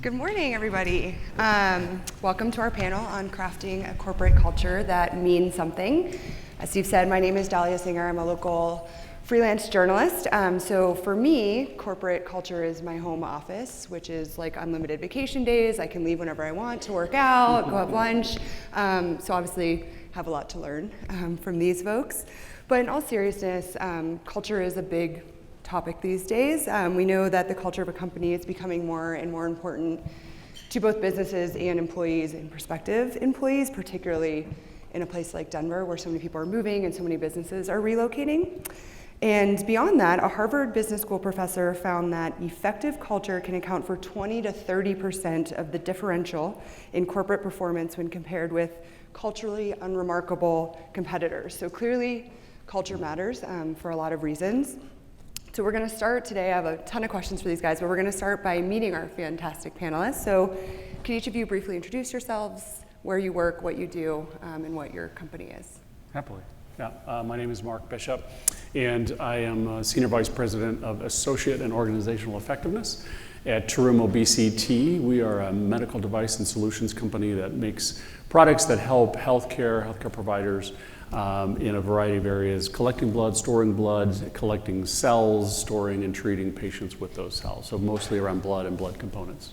Good morning, everybody. Welcome to our panel on crafting a corporate culture that means something. As Steve said, my name is Daliah Singer. I'm a local freelance journalist. So for me, corporate culture is my home office, which is like unlimited vacation days. I can leave whenever I want to work out, go have lunch. So obviously have a lot to learn from these folks. But in all seriousness, culture is a big topic these days. We know that the culture of a company is becoming more and more important to both businesses and employees and prospective employees, particularly in a place like Denver where so many people are moving and so many businesses are relocating. And beyond that, a Harvard Business School professor found that effective culture can account for 20 to 30% of the differential in corporate performance when compared with culturally unremarkable competitors. So clearly, culture matters for a lot of reasons. So we're going to start today. I have a ton of questions for these guys, but we're going to start by meeting our fantastic panelists. So can each of you briefly introduce yourselves, where you work, what you do, and what your company is? Happily. Yeah, my name is Mark Bishop, and I am Senior Vice President of Associate and Organizational Effectiveness at Terumo BCT. We are a medical device and solutions company that makes products that help healthcare providers in a variety of areas, collecting blood, collecting cells, storing and treating patients with those cells. So mostly around blood and blood components.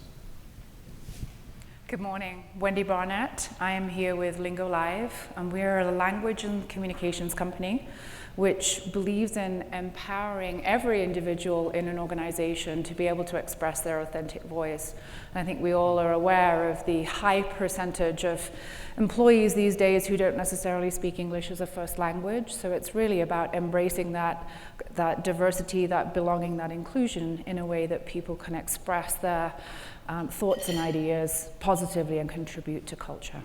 Good morning, Wendy Barnett. I am here with Lingo Live, and we're a language and communications company which believes in empowering every individual in an organization to be able to express their authentic voice. And I think we all are aware of the high percentage of employees these days who don't necessarily speak English as a first language. So it's really about embracing that diversity, that belonging, that inclusion in a way that people can express their thoughts and ideas positively and contribute to culture.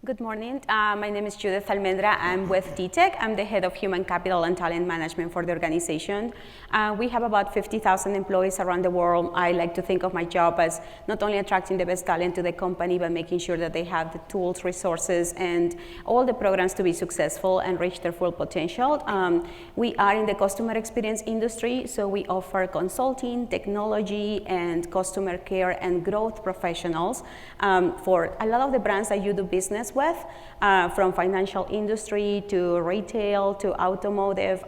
Good morning. My name is Judith Almendra. I'm with TTEC. I'm the head of human capital and talent management for the organization. We have about 50,000 employees around the world. I like to think of my job as not only attracting the best talent to the company, but making sure that they have the tools, resources, and all the programs to be successful and reach their full potential. We are in the customer experience industry, so we offer consulting, technology, and customer care and growth professionals for a lot of the brands that you do business with, from financial industry to retail to automotive.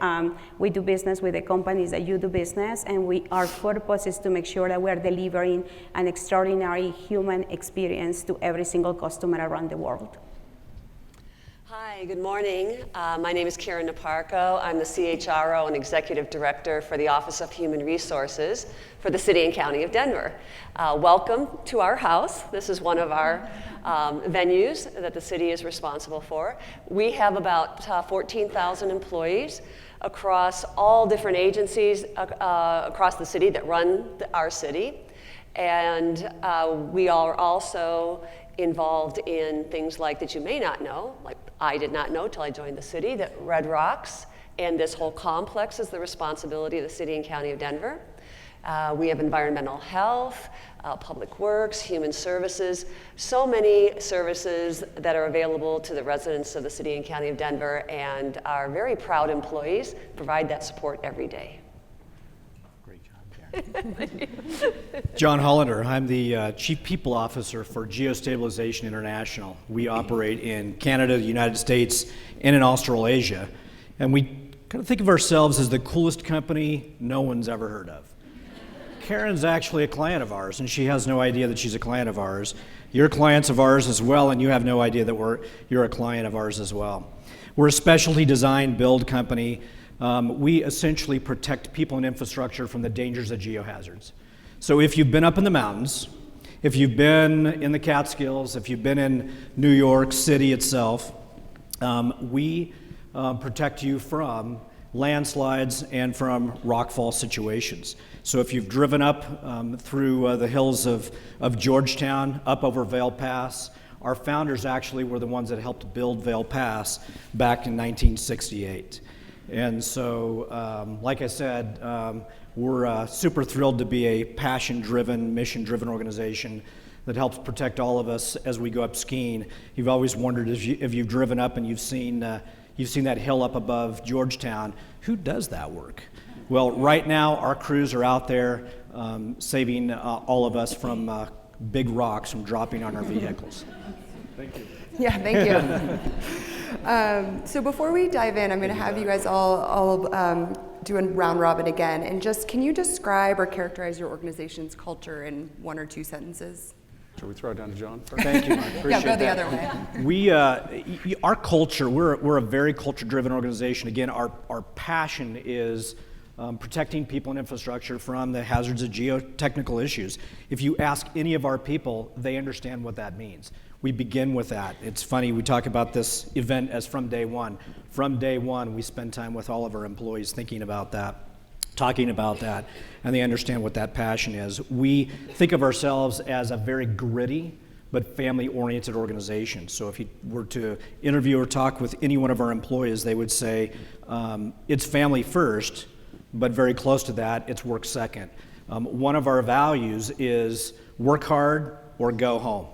We do business with the companies that you do business, and our purpose is to make sure that we are delivering an extraordinary human experience to every single customer around the world. Hi, good morning. My name is Karen Niparko. I'm the CHRO and Executive Director for the Office of Human Resources for the City and County of Denver. Welcome to our house. This is one of our venues that the city is responsible for. We have about 14,000 employees across all different agencies across the city that run our city. And we are also involved in things like that you may not know, like I did not know till I joined the city, that Red Rocks and this whole complex is the responsibility of the City and County of Denver. We have environmental health, public works, human services, so many services that are available to the residents of the City and County of Denver, and our very proud employees provide that support every day. John Hollander. I'm the Chief People Officer for Geostabilization International. We operate in Canada, the United States, and in Australasia. And we kind of think of ourselves as the coolest company no one's ever heard of. Karen's actually a client of ours, and she has no idea that she's a client of ours. You're clients of ours as well, and you have no idea that you're a client of ours as well. We're a specialty design build company. We essentially protect people and infrastructure from the dangers of geohazards. So if you've been up in the mountains, if you've been in the Catskills, if you've been in New York City itself, we protect you from landslides and from rockfall situations. So if you've driven up through the hills of Georgetown, up over Vail Pass, our founders actually were the ones that helped build Vail Pass back in 1968. And so, like I said, we're super thrilled to be a passion-driven, mission-driven organization that helps protect all of us as we go up skiing. You've always wondered if you've driven up and you've seen that hill up above Georgetown, who does that work? Well, right now our crews are out there saving all of us from big rocks from dropping on our vehicles. Thank you. Yeah, thank you. So before we dive in, I'm going to have you guys all do a round robin again. And just, can you describe or characterize your organization's culture in 1 or 2 sentences? Shall we throw it down to John first? Thank you, Mark. Appreciate Yeah, go the that. other way. We, our culture, we're a very culture-driven organization. Again, our passion is protecting people and infrastructure from the hazards of geotechnical issues. If you ask any of our people, they understand what that means. We begin with that. It's funny, we talk about this event as from day one. From day one, we spend time with all of our employees thinking about that, talking about that, and they understand what that passion is. We think of ourselves as a very gritty but family-oriented organization. So if you were to interview or talk with any one of our employees, they would say, it's family first, but very close to that, it's work second. One of our values is work hard or go home.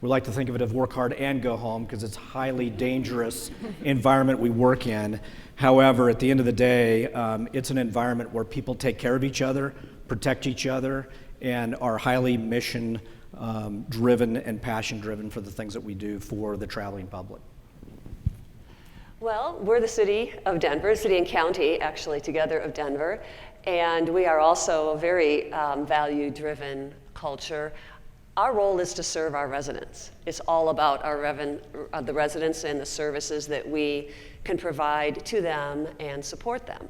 We like to think of it as work hard and go home because it's a highly dangerous environment we work in. However, at the end of the day, it's an environment where people take care of each other, protect each other, and are highly mission driven and passion driven for the things that we do for the traveling public. Well, we're the city of Denver, city and county actually together of Denver, and we are also a very value-driven culture. Our role is to serve our residents. It's all about the residents and the services that we can provide to them and support them.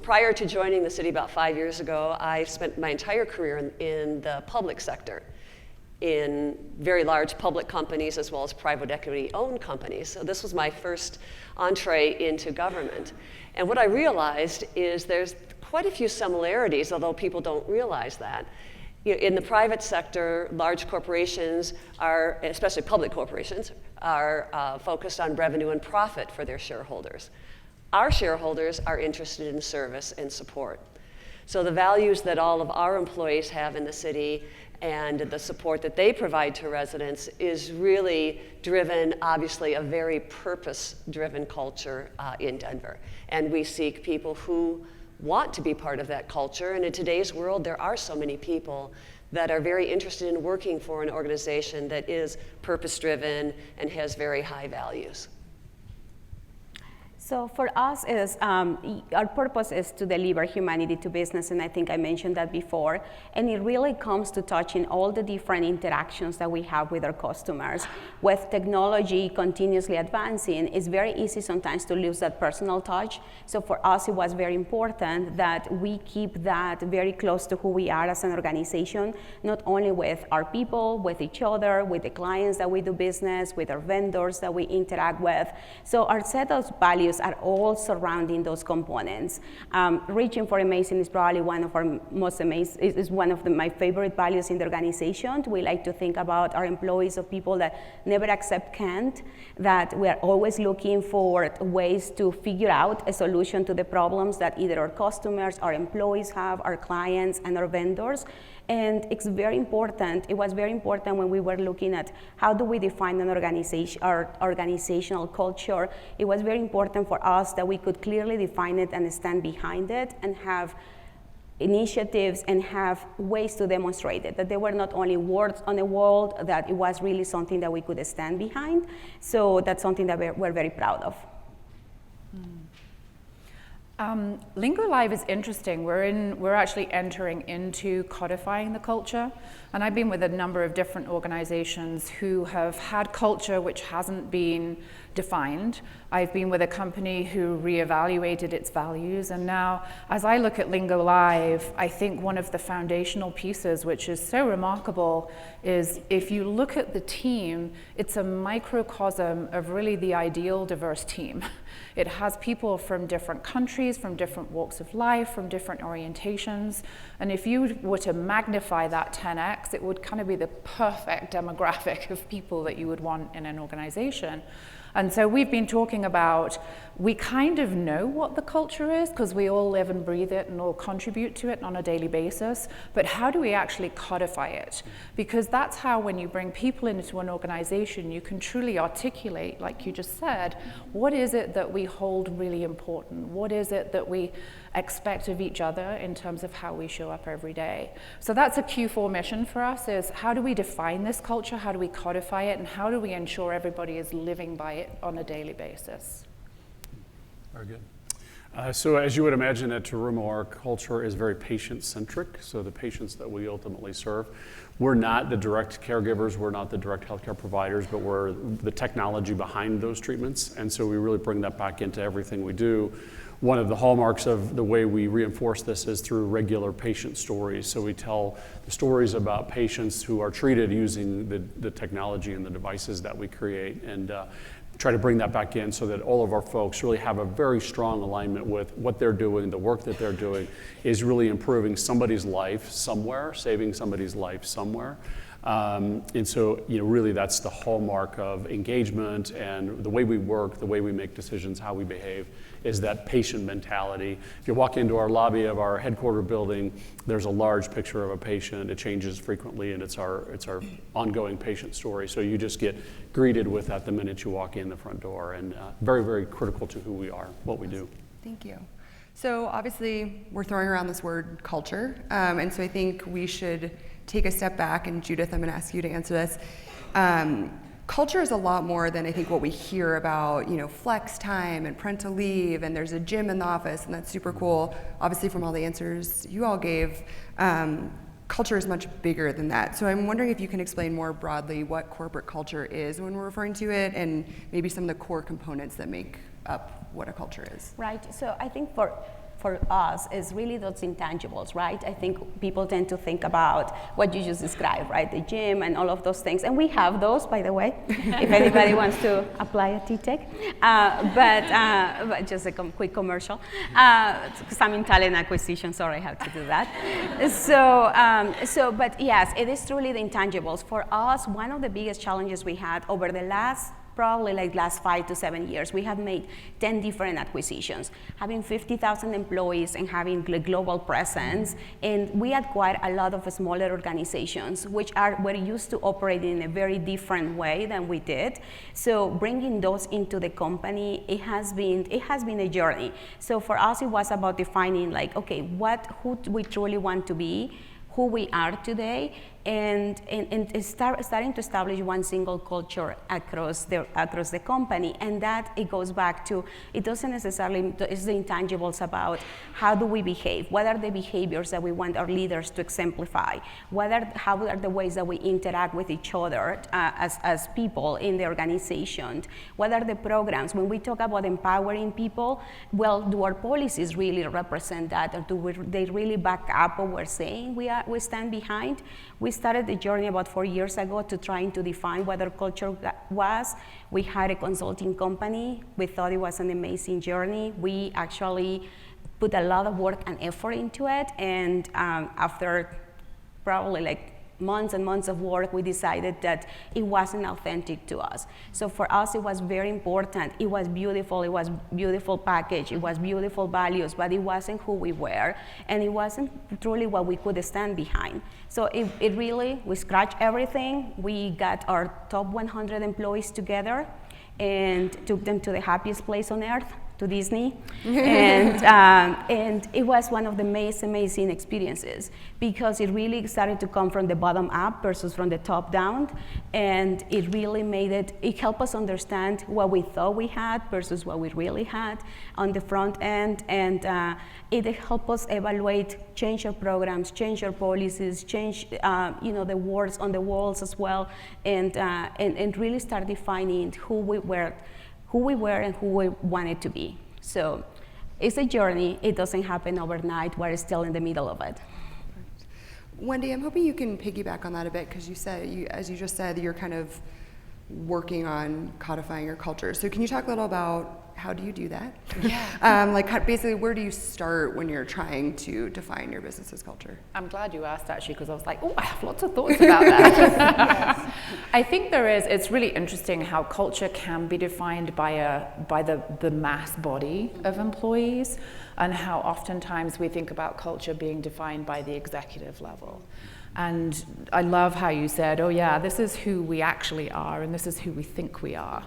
Prior to joining the city about 5 years ago, I spent my entire career in the public sector, in very large public companies as well as private equity-owned companies. So this was my first entree into government. And what I realized is there's quite a few similarities, although people don't realize that. In the private sector, large corporations are, especially public corporations, are focused on revenue and profit for their shareholders. Our shareholders are interested in service and support. So the values that all of our employees have in the city and the support that they provide to residents is really driven, obviously, a very purpose-driven culture in Denver. And we seek people who want to be part of that culture. And in today's world, there are so many people that are very interested in working for an organization that is purpose-driven and has very high values. So for us, our purpose is to deliver humanity to business, and I think I mentioned that before. And it really comes to touching all the different interactions that we have with our customers. With technology continuously advancing, it's very easy sometimes to lose that personal touch. So for us, it was very important that we keep that very close to who we are as an organization, not only with our people, with each other, with the clients that we do business, with our vendors that we interact with. So our set of values are all surrounding those components. Reaching for amazing is probably one of our most amazing, is one of my favorite values in the organization. We like to think about our employees of people that never accept can't, that we are always looking for ways to figure out a solution to the problems that either our customers, our employees have, our clients, and our vendors. And it's very important, it was very important when we were looking at how do we define an organization, our organizational culture. It was very important for us that we could clearly define it and stand behind it and have initiatives and have ways to demonstrate it, that they were not only words on the wall, that it was really something that we could stand behind. So that's something that we're very proud of. Lingo Live is interesting. We're actually entering into codifying the culture. And I've been with a number of different organizations who have had culture which hasn't been defined. I've been with a company who reevaluated its values. And now, as I look at Lingo Live, I think one of the foundational pieces, which is so remarkable, is if you look at the team, it's a microcosm of really the ideal diverse team. It has people from different countries, from different walks of life, from different orientations. And if you were to magnify that 10x, it would kind of be the perfect demographic of people that you would want in an organization. And so we've been talking about, we kind of know what the culture is because we all live and breathe it and all contribute to it on a daily basis, but how do we actually codify it? Because that's how, when you bring people into an organization, you can truly articulate, like you just said, what is it that we hold really important? What is it that we expect of each other in terms of how we show up every day. So that's a Q4 mission for us, is how do we define this culture, how do we codify it, and how do we ensure everybody is living by it on a daily basis? Very good. So as you would imagine at Terumo, our culture is very patient-centric, so the patients that we ultimately serve. We're not the direct caregivers, we're not the direct healthcare providers, but we're the technology behind those treatments, and so we really bring that back into everything we do. One of the hallmarks of the way we reinforce this is through regular patient stories. So we tell the stories about patients who are treated using the technology and the devices that we create, and try to bring that back in so that all of our folks really have a very strong alignment with what they're doing. The work that they're doing is really improving somebody's life somewhere, saving somebody's life somewhere. And so, really that's the hallmark of engagement, and the way we work, the way we make decisions, how we behave, is that patient mentality. If you walk into our lobby of our headquarter building, there's a large picture of a patient. It changes frequently, and it's our ongoing patient story. So you just get greeted with that the minute you walk in the front door, and very, very critical to who we are, what we do. Thank you. So obviously we're throwing around this word culture, and so I think we should take a step back, and Judith, I'm going to ask you to answer this. Culture is a lot more than I think what we hear about, flex time and parental leave, and there's a gym in the office, and that's super cool. Obviously, from all the answers you all gave, culture is much bigger than that. So I'm wondering if you can explain more broadly what corporate culture is when we're referring to it, and maybe some of the core components that make up what a culture is. Right. So I think for us is really those intangibles, right? I think people tend to think about what you just described, right? The gym and all of those things. And we have those, by the way, if anybody wants to apply at TTEC. But just a quick commercial. Because I'm in talent acquisition, sorry, I have to do that. But yes, it is truly the intangibles. For us, one of the biggest challenges we had over the last 5 to 7 years, we have made 10 different acquisitions, having 50,000 employees and having a global presence. And we acquired a lot of smaller organizations, which were used to operate in a very different way than we did. So bringing those into the company, it has been a journey. So for us, it was about defining who we truly want to be, who we are today, and starting to establish one single culture across the company. And that it goes back to, it doesn't necessarily, it's the intangibles about how do we behave, what are the behaviors that we want our leaders to exemplify, how are the ways that we interact with each other as people in the organization, what are the programs. When we talk about empowering people, well, do our policies really represent that, or they really back up what we're saying we stand behind? We started the journey about 4 years ago to trying to define what our culture was. We had a consulting company. We thought it was an amazing journey. We actually put a lot of work and effort into it, and after probably months and months of work, we decided that it wasn't authentic to us. So for us, it was very important. It was beautiful package, it was beautiful values, but it wasn't who we were, and it wasn't truly what we could stand behind. So it really, we scratched everything. We got our top 100 employees together and took them to the happiest place on earth, to Disney, and it was one of the most amazing experiences, because it really started to come from the bottom up versus from the top down, and it really it helped us understand what we thought we had versus what we really had on the front end, and it helped us evaluate, change our programs, change our policies, change the words on the walls as well, and really start defining who we were and who we wanted to be. So it's a journey. It doesn't happen overnight. We're still in the middle of it. Wendy, I'm hoping you can piggyback on that a bit, because as you just said, you're kind of working on codifying your culture. So can you talk a little about how do you do that? Yeah. Basically, where do you start when you're trying to define your business's culture? I'm glad you asked, actually, because I was like, oh, I have lots of thoughts about that. Yes. I think it's really interesting how culture can be defined by the mass body of employees, and how oftentimes we think about culture being defined by the executive level. And I love how you said, oh yeah, this is who we actually are and this is who we think we are.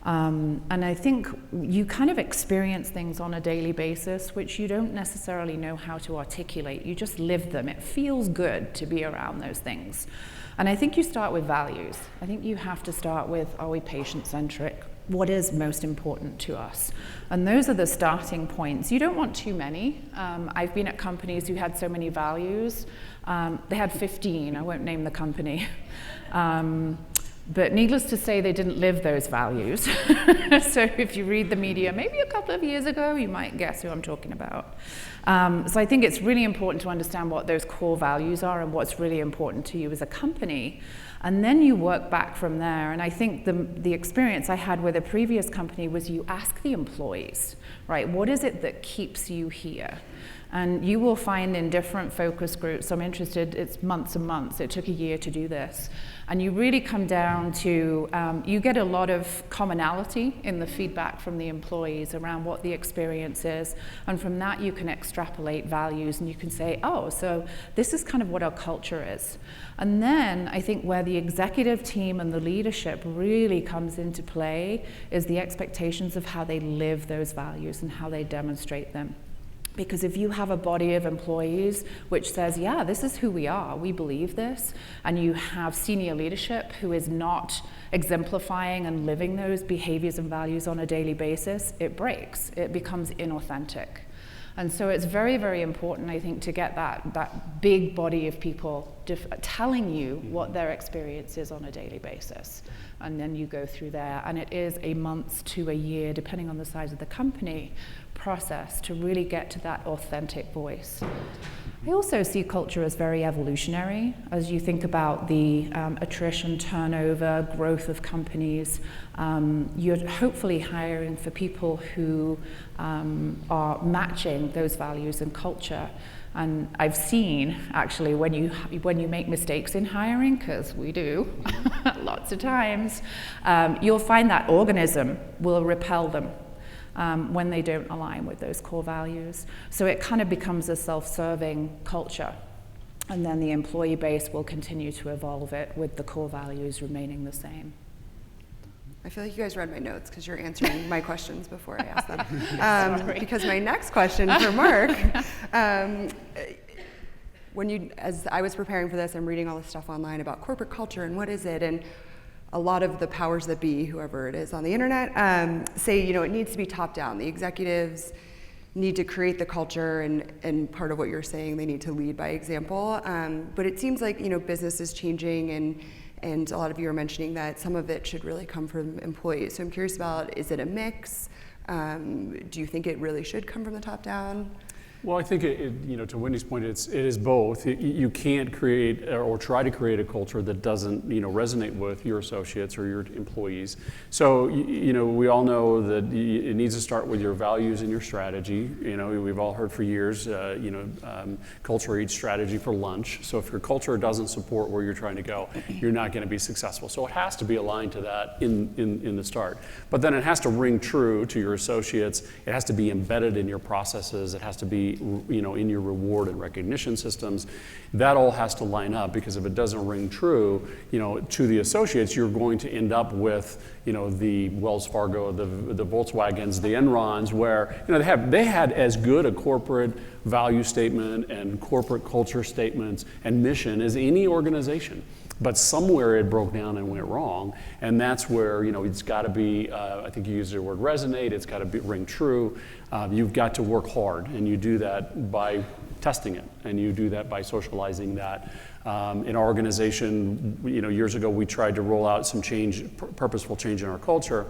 And I think you kind of experience things on a daily basis which you don't necessarily know how to articulate. You just live them. It feels good to be around those things. And I think you start with values. I think you have to start with, are we patient-centric? What is most important to us? And those are the starting points. You don't want too many. I've been at companies who had so many values. They had 15, I won't name the company. But needless to say, they didn't live those values. So if you read the media, maybe a couple of years ago, you might guess who I'm talking about. So I think it's really important to understand what those core values are and what's really important to you as a company. And then you work back from there. And I think the experience I had with a previous company was you ask the employees, right, what is it that keeps you here? And you will find in different focus groups, I'm interested, it's months and months, it took a year to do this. And you really come down to, you get a lot of commonality in the feedback from the employees around what the experience is. And from that you can extrapolate values and you can say, oh, so this is kind of what our culture is. And then I think where the executive team and the leadership really comes into play is the expectations of how they live those values and how they demonstrate them. Because if you have a body of employees which says, yeah, this is who we are, we believe this, and you have senior leadership who is not exemplifying and living those behaviors and values on a daily basis, it breaks. It becomes inauthentic. And so it's very, very important, I think, to get that big body of people telling you what their experience is on a daily basis. And then you go through there, and it is a month to a year, depending on the size of the company, process to really get to that authentic voice. I also see culture as very evolutionary as you think about the attrition, turnover, growth of companies. You're hopefully hiring for people who are matching those values and culture. And I've seen, actually, when you make mistakes in hiring, because we do lots of times, you'll find that organism will repel them when they don't align with those core values. So it kind of becomes a self-serving culture. And then the employee base will continue to evolve it with the core values remaining the same. I feel like you guys read my notes because you're answering my questions before I ask them. Because my next question for Mark, as I was preparing for this, I'm reading all this stuff online about corporate culture and what is it, and a lot of the powers that be, whoever it is on the internet, say, it needs to be top down. The executives need to create the culture, and part of what you're saying, they need to lead by example. But it seems like, business is changing, and a lot of you are mentioning that some of it should really come from employees. So I'm curious about, is it a mix? Do you think it really should come from the top down? Well, I think, to Wendy's point, it is both. You can't create or try to create a culture that doesn't, resonate with your associates or your employees. So, we all know that it needs to start with your values and your strategy. We've all heard for years, culture eats strategy for lunch. So if your culture doesn't support where you're trying to go, you're not going to be successful. So it has to be aligned to that in the start. But then it has to ring true to your associates. It has to be embedded in your processes. It has to be in your reward and recognition systems. That all has to line up, because if it doesn't ring true, to the associates, you're going to end up with, the Wells Fargo, the Volkswagens, the Enrons, where, they had as good a corporate value statement and corporate culture statements and mission as any organization. But somewhere it broke down and went wrong, and that's where it's got to be. I think you used the word resonate. It's got to ring true. You've got to work hard, and you do that by testing it, and you do that by socializing that. In our organization, years ago, we tried to roll out some purposeful change in our culture.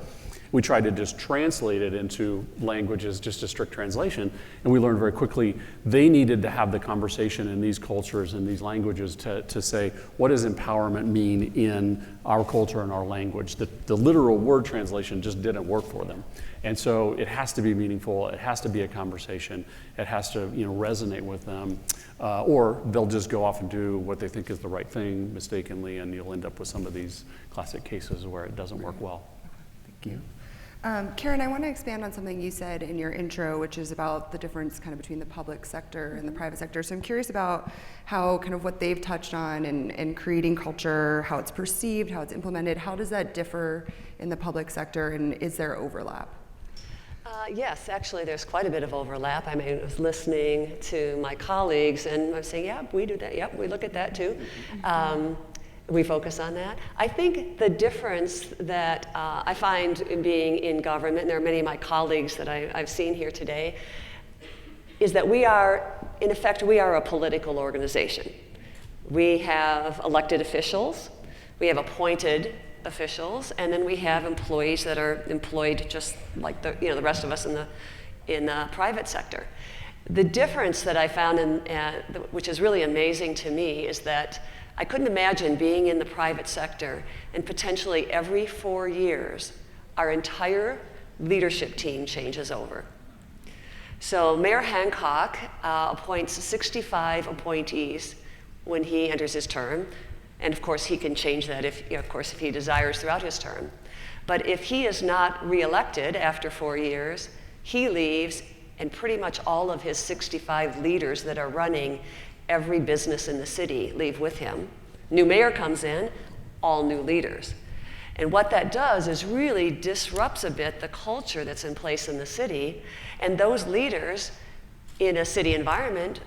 We tried to just translate it into languages, just a strict translation, and we learned very quickly they needed to have the conversation in these cultures and these languages to say, what does empowerment mean in our culture and our language? The literal word translation just didn't work for them. And so it has to be meaningful, it has to be a conversation, it has to resonate with them, or they'll just go off and do what they think is the right thing mistakenly, and you'll end up with some of these classic cases where it doesn't work well. Thank you. Karen, I want to expand on something you said in your intro, which is about the difference kind of between the public sector and the private sector. So I'm curious about how kind of what they've touched on in creating culture, how it's perceived, how it's implemented. How does that differ in the public sector, and is there overlap? Yes, actually, there's quite a bit of overlap. I mean, I was listening to my colleagues, and I was saying, yeah, we do that. Yep, we look at that too. We focus on that. I think the difference that I find in being in government, and there are many of my colleagues that I've seen here today, is that we are, in effect, we are a political organization. We have elected officials, we have appointed officials, and then we have employees that are employed just like the rest of us in the private sector. The difference that I found, which is really amazing to me, is that I couldn't imagine being in the private sector and potentially every 4 years, our entire leadership team changes over. So Mayor Hancock appoints 65 appointees when he enters his term. And of course, he can change that if he desires throughout his term. But if he is not reelected after 4 years, he leaves, and pretty much all of his 65 leaders that are running every business in the city leave with him. New mayor comes in, all new leaders. And what that does is really disrupts a bit the culture that's in place in the city, and those leaders in a city environment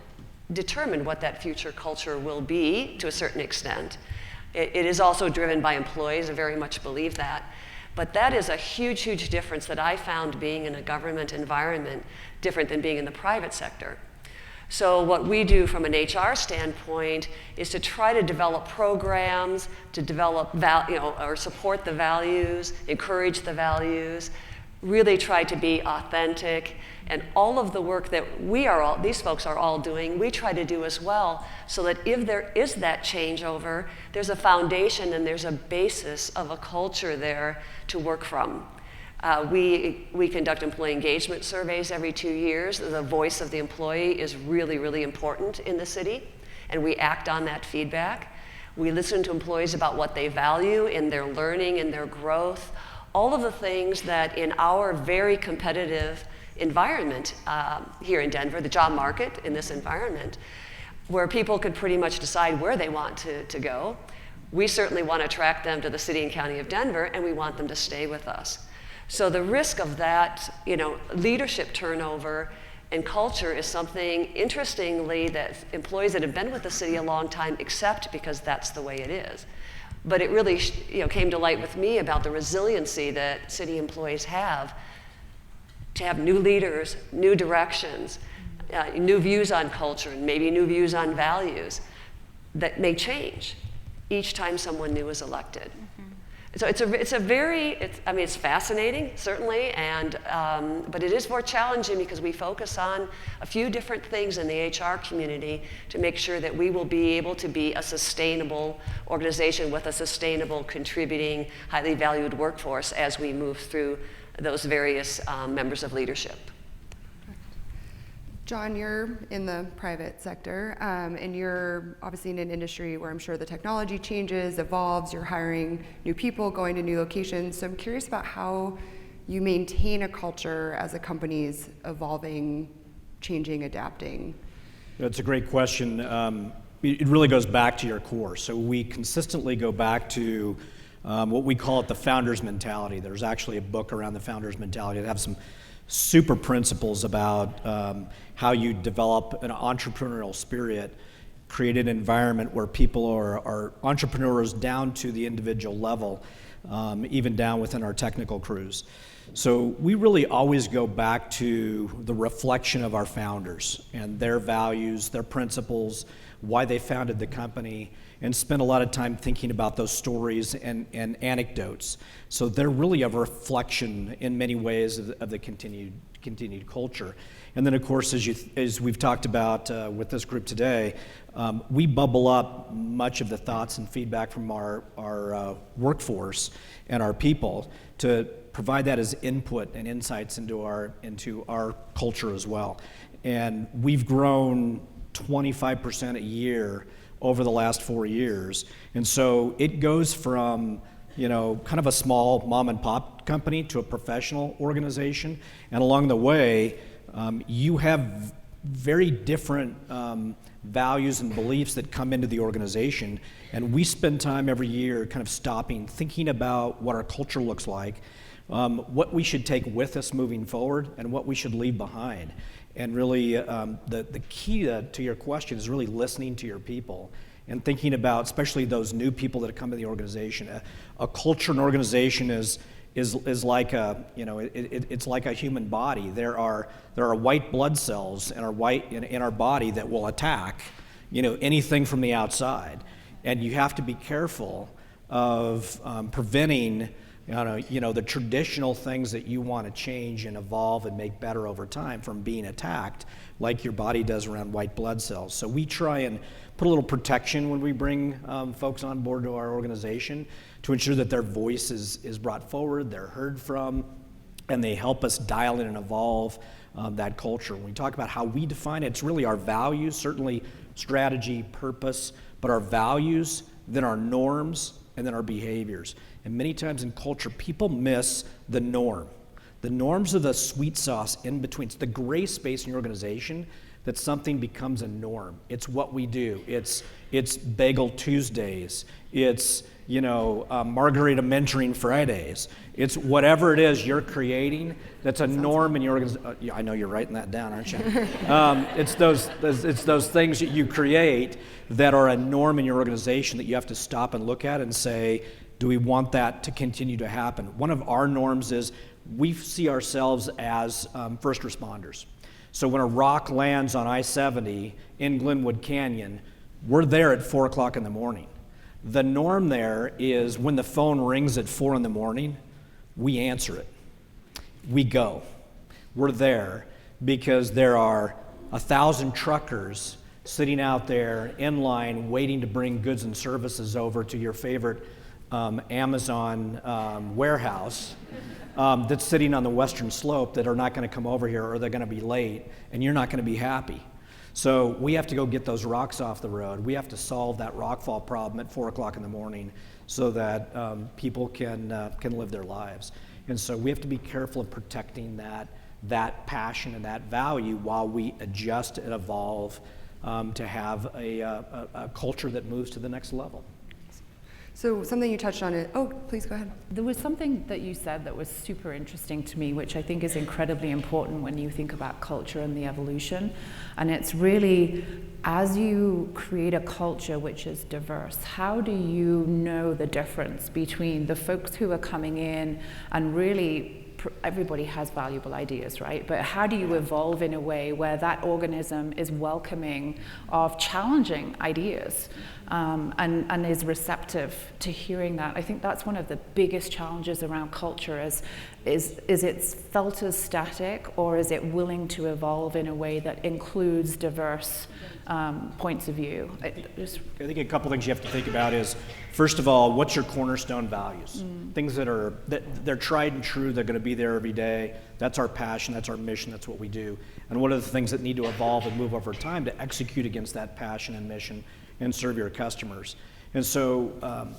determine what that future culture will be to a certain extent. It is also driven by employees. I very much believe that. But that is a huge, huge difference that I found being in a government environment different than being in the private sector. So what we do from an HR standpoint is to try to develop programs, to develop or support the values, encourage the values, really try to be authentic, and all of the work that these folks are all doing, we try to do as well, so that if there is that changeover, there's a foundation and there's a basis of a culture there to work from. We conduct employee engagement surveys every 2 years. The voice of the employee is really, really important in the city, and we act on that feedback. We listen to employees about what they value in their learning and their growth, all of the things that in our very competitive environment here in Denver, the job market in this environment, where people could pretty much decide where they want to go. We certainly want to attract them to the city and county of Denver, and we want them to stay with us. So the risk of that, leadership turnover and culture is something, interestingly, that employees that have been with the city a long time accept because that's the way it is. But it really came to light with me about the resiliency that city employees have to have new leaders, new directions, new views on culture, and maybe new views on values that may change each time someone new is elected. So it's fascinating, certainly, but it is more challenging because we focus on a few different things in the HR community to make sure that we will be able to be a sustainable organization with a sustainable, contributing, highly valued workforce as we move through those various members of leadership. John, you're in the private sector, and you're obviously in an industry where I'm sure the technology changes, evolves, you're hiring new people, going to new locations. So I'm curious about how you maintain a culture as a company's evolving, changing, adapting. That's a great question. It really goes back to your core. So we consistently go back to what we call it the founder's mentality. There's actually a book around the founder's mentality that has some super principles about how you develop an entrepreneurial spirit, create an environment where people are entrepreneurs down to the individual level, even down within our technical crews. So we really always go back to the reflection of our founders and their values, their principles, why they founded the company, and spend a lot of time thinking about those stories and anecdotes. So they're really a reflection in many ways of the continued culture. And then of course, as we've talked about with this group today, we bubble up much of the thoughts and feedback from our workforce and our people to provide that as input and insights into our culture as well. And we've grown 25% a year over the last 4 years. And so it goes from kind of a small mom and pop company to a professional organization. And along the way, you have very different values and beliefs that come into the organization. And we spend time every year kind of stopping, thinking about what our culture looks like, what we should take with us moving forward, and what we should leave behind. And really, the key to your question is really listening to your people and thinking about, especially those new people that come to the organization. A culture and organization is like it's like a human body. There are white blood cells in our body that will attack, anything from the outside, and you have to be careful of preventing, the traditional things that you want to change and evolve and make better over time from being attacked, like your body does around white blood cells. So we try and put a little protection when we bring folks on board to our organization to ensure that their voice is brought forward, they're heard from, and they help us dial in and evolve that culture. When we talk about how we define it, it's really our values, certainly strategy, purpose, but our values, then our norms, and then our behaviors. And many times in culture, people miss the norm. The norms are the sweet sauce in between. It's the gray space in your organization that something becomes a norm. It's what we do. It's Bagel Tuesdays. It's Margarita Mentoring Fridays. It's whatever it is you're creating that's a norm in your organization. I know you're writing that down, aren't you? It's those things that you create that are a norm in your organization that you have to stop and look at and say, do we want that to continue to happen? One of our norms is we see ourselves as first responders. So when a rock lands on I-70 in Glenwood Canyon, we're there at 4 o'clock in the morning. The norm there is when the phone rings at 4 in the morning, we answer it. We go. We're there because there are 1,000 truckers sitting out there in line waiting to bring goods and services over to your favorite Amazon warehouse that's sitting on the western slope that are not going to come over here, or they're going to be late, and you're not going to be happy. So we have to go get those rocks off the road. We have to solve that rockfall problem at 4 o'clock in the morning so that people can live their lives. And so we have to be careful of protecting that passion and that value while we adjust and evolve to have a culture that moves to the next level. So something you touched on please go ahead. There was something that you said that was super interesting to me, which I think is incredibly important when you think about culture and the evolution. And it's really, as you create a culture which is diverse, how do you know the difference between the folks who are coming in and really everybody has valuable ideas, right? But how do you evolve in a way where that organism is welcoming of challenging ideas and is receptive to hearing that? I think that's one of the biggest challenges around culture is it's felt as static, or is it willing to evolve in a way that includes diverse points of view? I think a couple things you have to think about is, first of all, what's your cornerstone values? Things that they're tried and true, they're going to be there every day. That's our passion, that's our mission, that's what we do. And what are the things that need to evolve and move over time to execute against that passion and mission and serve your customers? And so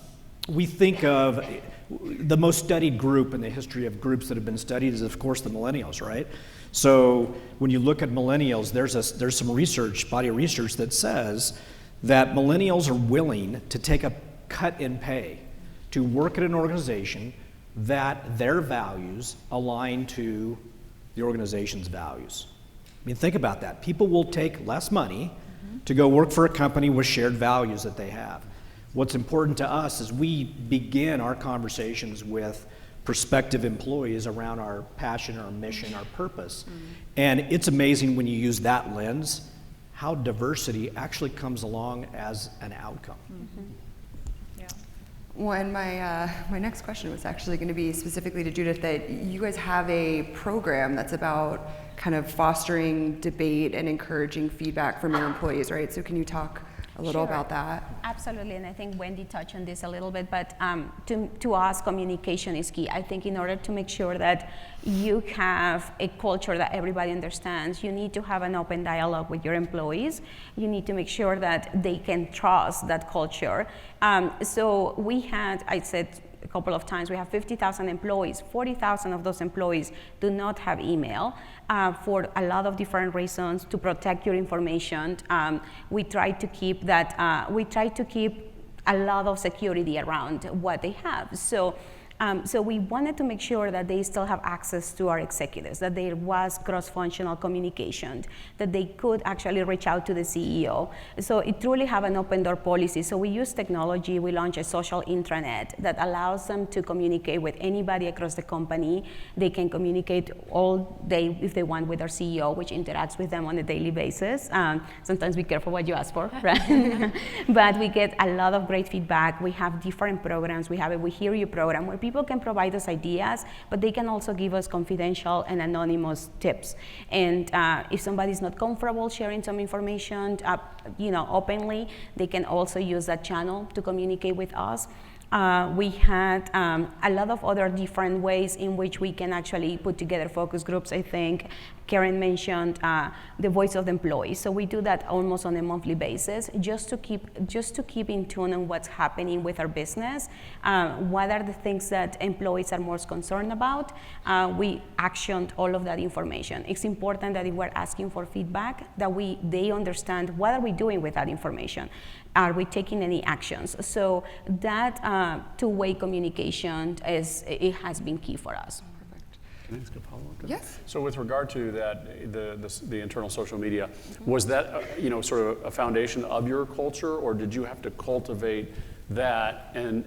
we think of the most studied group in the history of groups that have been studied is, of course, the millennials, right? So when you look at millennials, there's some research, body of research that says that millennials are willing to take a cut in pay to work at an organization that their values align to the organization's values. I mean, think about that. People will take less money to go work for a company with shared values that they have. What's important to us is we begin our conversations with prospective employees around our passion, our mission, our purpose. And it's amazing when you use that lens, how diversity actually comes along as an outcome. Well, and my next question was actually going to be specifically to Judith, that you guys have a program that's about kind of fostering debate and encouraging feedback from your employees, right? So can you talk a little about that? Absolutely, and I think Wendy touched on this a little bit, but to us, communication is key. I think in order to make sure that you have a culture that everybody understands, you need to have an open dialogue with your employees. You need to make sure that they can trust that culture. So we had, I said, a couple of times, we have 50,000 employees. 40,000 of those employees do not have email for a lot of different reasons. To protect your information, we try to keep that. We try to keep a lot of security around what they have. So we wanted to make sure that they still have access to our executives, that there was cross-functional communication, that they could actually reach out to the CEO. So it truly have an open door policy. So we use technology. We launched a social intranet that allows them to communicate with anybody across the company. They can communicate all day if they want with our CEO, which interacts with them on a daily basis. Sometimes be careful what you ask for, right? But we get a lot of great feedback. We have different programs. We have a We Hear You program where people can provide us ideas, but they can also give us confidential and anonymous tips. And if somebody's not comfortable sharing some information, openly, they can also use that channel to communicate with us. We had a lot of other different ways in which we can actually put together focus groups. I think Karen mentioned the voice of the employee. So we do that almost on a monthly basis, just to keep in tune on what's happening with our business. What are the things that employees are most concerned about? We actioned all of that information. It's important that if we're asking for feedback, that they understand what are we doing with that information. Are we taking any actions? So that two-way communication has been key for us. Can I ask a follow-up to that? Yes. So with regard to that, the internal social media, was that sort of a foundation of your culture, or did you have to cultivate that and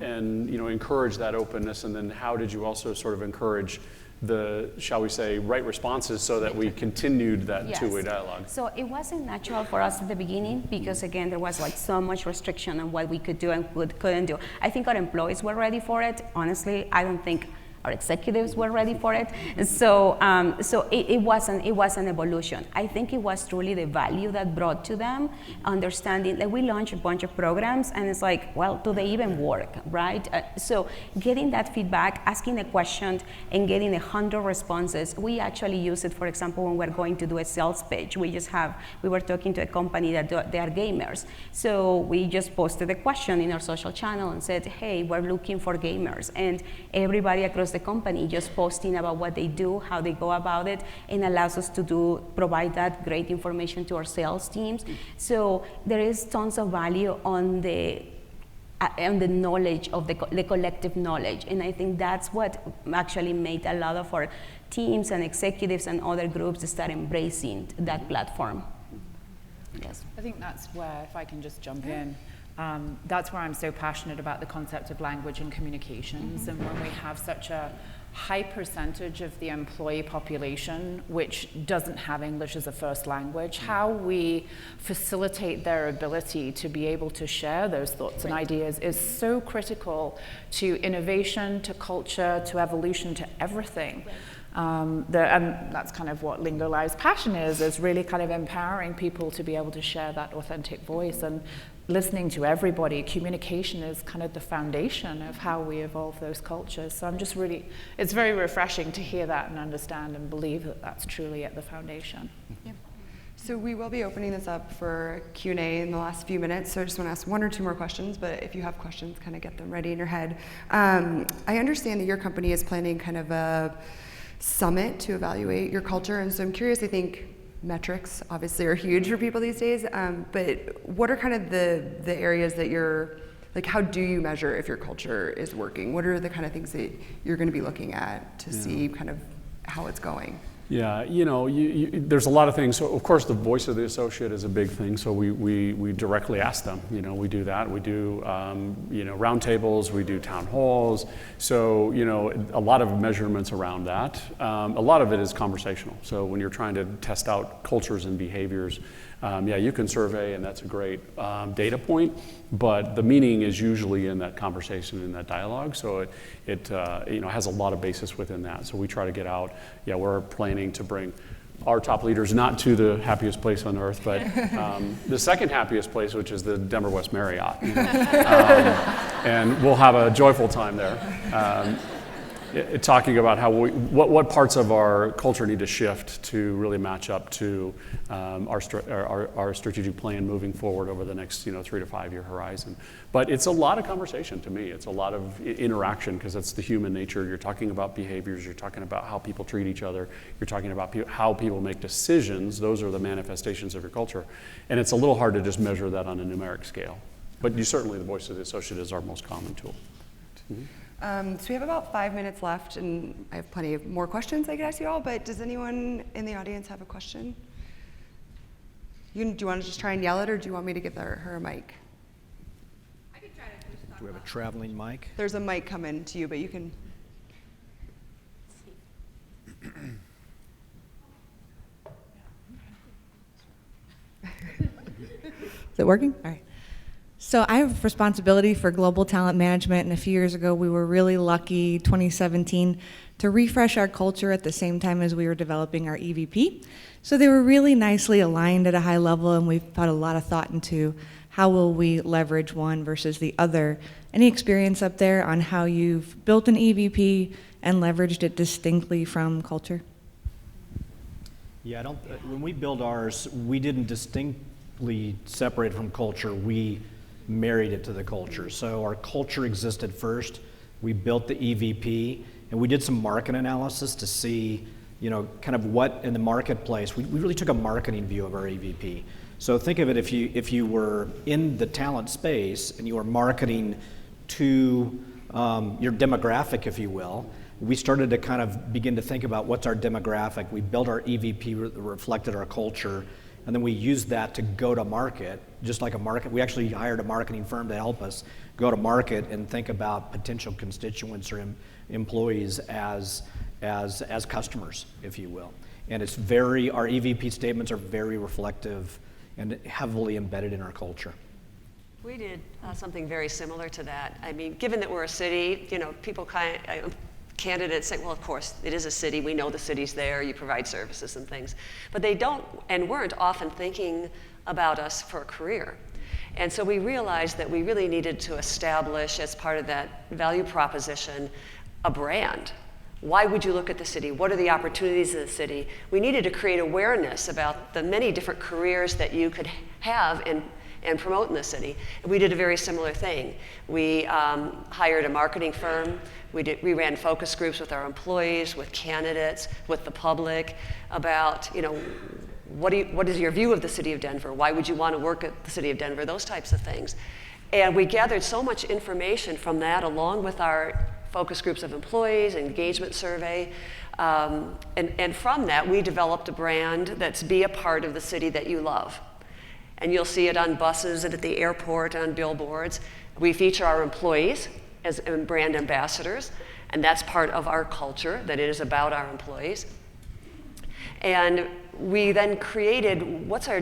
encourage that openness? And then how did you also sort of encourage the, shall we say, right responses so that we continued that two-way dialogue? So it wasn't natural for us at the beginning because, again, there was so much restriction on what we could do and couldn't do. I think our employees were ready for it. Honestly, I don't think our executives were ready for it. So it was an evolution. I think it was truly the value that brought to them, understanding that we launched a bunch of programs and it's like, well, do they even work, right? So getting that feedback, asking a question and getting 100 responses, we actually use it, for example, when we're going to do a sales pitch. We were talking to a company that they are gamers. So we just posted a question in our social channel and said, hey, we're looking for gamers. And everybody across the company just posting about what they do, how they go about it, and allows us to provide that great information to our sales teams. So there is tons of value on the knowledge of the collective knowledge, and I think that's what actually made a lot of our teams and executives and other groups start embracing that platform. Yes. I think that's where, if I can just jump in, that's where I'm so passionate about the concept of language and communications. And when we have such a high percentage of the employee population which doesn't have English as a first language, how we facilitate their ability to be able to share those thoughts and ideas is so critical to innovation, to culture, to evolution, to everything. And that's kind of what Lingo Live's passion is really kind of empowering people to be able to share that authentic voice and listening to everybody. Communication is kind of the foundation of how we evolve those cultures. So it's very refreshing to hear that and understand and believe that that's truly at the foundation. Yeah. So we will be opening this up for Q&A in the last few minutes. So I just want to ask one or two more questions, but if you have questions, kind of get them ready in your head. I understand that your company is planning kind of a summit to evaluate your culture, and so I'm curious, I think metrics obviously are huge for people these days, but what are kind of the areas that you're, like, how do you measure if your culture is working? What are the kind of things that you're going to be looking at to see kind of how it's going? Yeah, there's a lot of things. So of course the voice of the associate is a big thing. So we directly ask them. We do that. We do roundtables. We do town halls. So a lot of measurements around that. A lot of it is conversational. So when you're trying to test out cultures and behaviors, you can survey, and that's a great data point. But the meaning is usually in that conversation, in that dialogue. So it has a lot of basis within that. So we try to get out. We're planning to bring our top leaders not to the happiest place on earth, but the second happiest place, which is the Denver West Marriott. And we'll have a joyful time there. talking about how what parts of our culture need to shift to really match up to our strategic plan moving forward over the next 3 to 5 year horizon. But it's a lot of conversation to me. It's a lot of interaction because that's the human nature. You're talking about behaviors. You're talking about how people treat each other. You're talking about how people make decisions. Those are the manifestations of your culture. And it's a little hard to just measure that on a numeric scale. But certainly the voice of the associate is our most common tool. So we have about 5 minutes left, and I have plenty of more questions I could ask you all, but does anyone in the audience have a question? Do you want to just try and yell it, or do you want me to give her a mic? I could try to push that. Do we have a traveling mic? There's a mic coming to you, but you can. Is it working? All right. So I have responsibility for global talent management, and a few years ago we were really lucky, 2017, to refresh our culture at the same time as we were developing our EVP. So they were really nicely aligned at a high level, and we've put a lot of thought into how will we leverage one versus the other. Any experience up there on how you've built an EVP and leveraged it distinctly from culture? Yeah, when we built ours, we didn't distinctly separate from culture. We married it to the culture. So our culture existed first. We built the EVP, and we did some market analysis to see, kind of what in the marketplace. We really took a marketing view of our EVP. So think of it if you were in the talent space and you were marketing to your demographic, if you will. We started to kind of begin to think about what's our demographic. We built our EVP that reflected our culture. And then we used that to go to market, just like a market. We actually hired a marketing firm to help us go to market and think about potential constituents or employees as customers, if you will. And our EVP statements are very reflective and heavily embedded in our culture. We did something very similar to that. I mean, given that we're a city, people candidates say, well, of course, it is a city. We know the city's there. You provide services and things. But they don't and weren't often thinking about us for a career. And so we realized that we really needed to establish, as part of that value proposition, a brand. Why would you look at the city? What are the opportunities in the city? We needed to create awareness about the many different careers that you could have and promote in the city. And we did a very similar thing. We hired a marketing firm. We ran focus groups with our employees, with candidates, with the public about, what is your view of the city of Denver? Why would you want to work at the city of Denver? Those types of things. And we gathered so much information from that, along with our focus groups of employees, engagement survey. And from that, we developed a brand that's be a part of the city that you love. And you'll see it on buses and at the airport, on billboards. We feature our employees as brand ambassadors, and that's part of our culture, that it is about our employees. And we then created what is our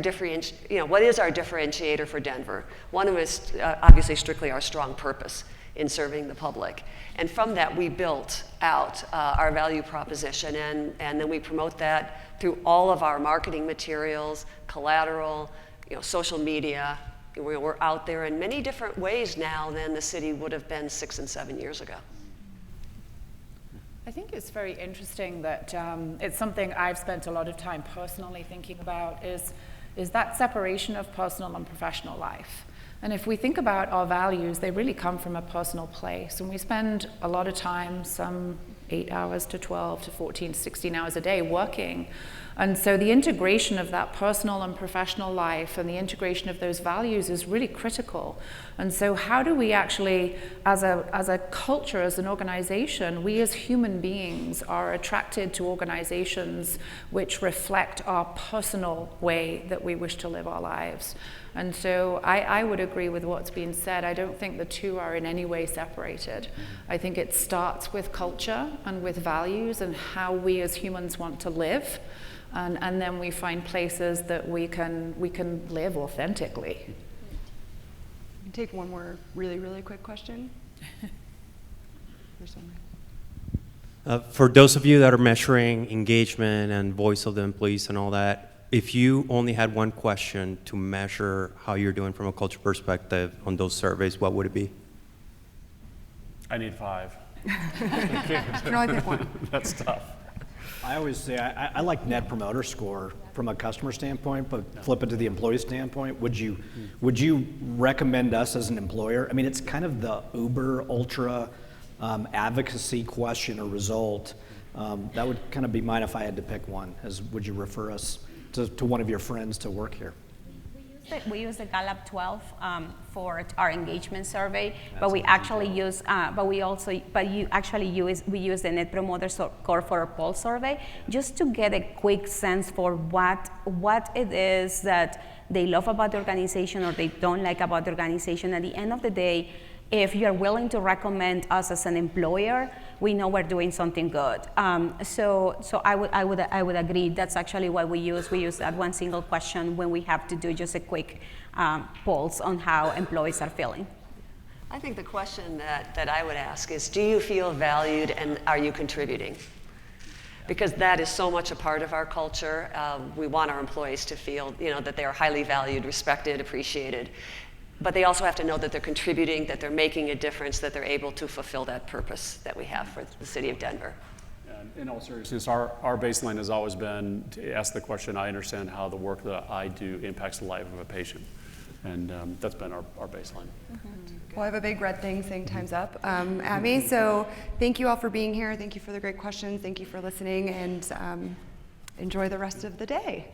differentiator for Denver? One of them is obviously strictly our strong purpose in serving the public. And from that, we built out our value proposition, and then we promote that through all of our marketing materials, collateral, social media. We're out there in many different ways now than the city would have been 6 and 7 years ago. I think it's very interesting that it's something I've spent a lot of time personally thinking about is that separation of personal and professional life. And if we think about our values, they really come from a personal place. And we spend a lot of time, some 8 hours to 12 to 14, 16 hours a day working. And so the integration of that personal and professional life and the integration of those values is really critical. And so how do we actually, as a culture, as an organization, we as human beings are attracted to organizations which reflect our personal way that we wish to live our lives. And so I would agree with what's been said. I don't think the two are in any way separated. I think it starts with culture and with values and how we as humans want to live. And then we find places that we can live authentically. Take one more really, really quick question. For those of you that are measuring engagement and voice of the employees and all that, if you only had one question to measure how you're doing from a culture perspective on those surveys, what would it be? I need 5. You can only pick one. That's tough. I always say I like Net Promoter Score from a customer standpoint, but flip it to the employee standpoint. Would you recommend us as an employer? I mean, it's kind of the uber ultra advocacy question or result. That would kind of be mine if I had to pick one. Would you refer us to one of your friends to work here? We use the Gallup 12 for our engagement survey, but we actually use, we use the Net Promoter Score for our pulse survey, just to get a quick sense for what it is that they love about the organization or they don't like about the organization. At the end of the day, if you're willing to recommend us as an employer, we know we're doing something good. So I would agree. That's actually what we use. We use that one single question when we have to do just a quick pulse on how employees are feeling. I think the question that I would ask is, do you feel valued and are you contributing? Because that is so much a part of our culture. We want our employees to feel, that they are highly valued, respected, appreciated. But they also have to know that they're contributing, that they're making a difference, that they're able to fulfill that purpose that we have for the city of Denver. In all seriousness, our baseline has always been to ask the question, I understand how the work that I do impacts the life of a patient. And that's been our baseline. Well, I have a big red thing saying time's up at me. So thank you all for being here. Thank you for the great questions. Thank you for listening, and enjoy the rest of the day.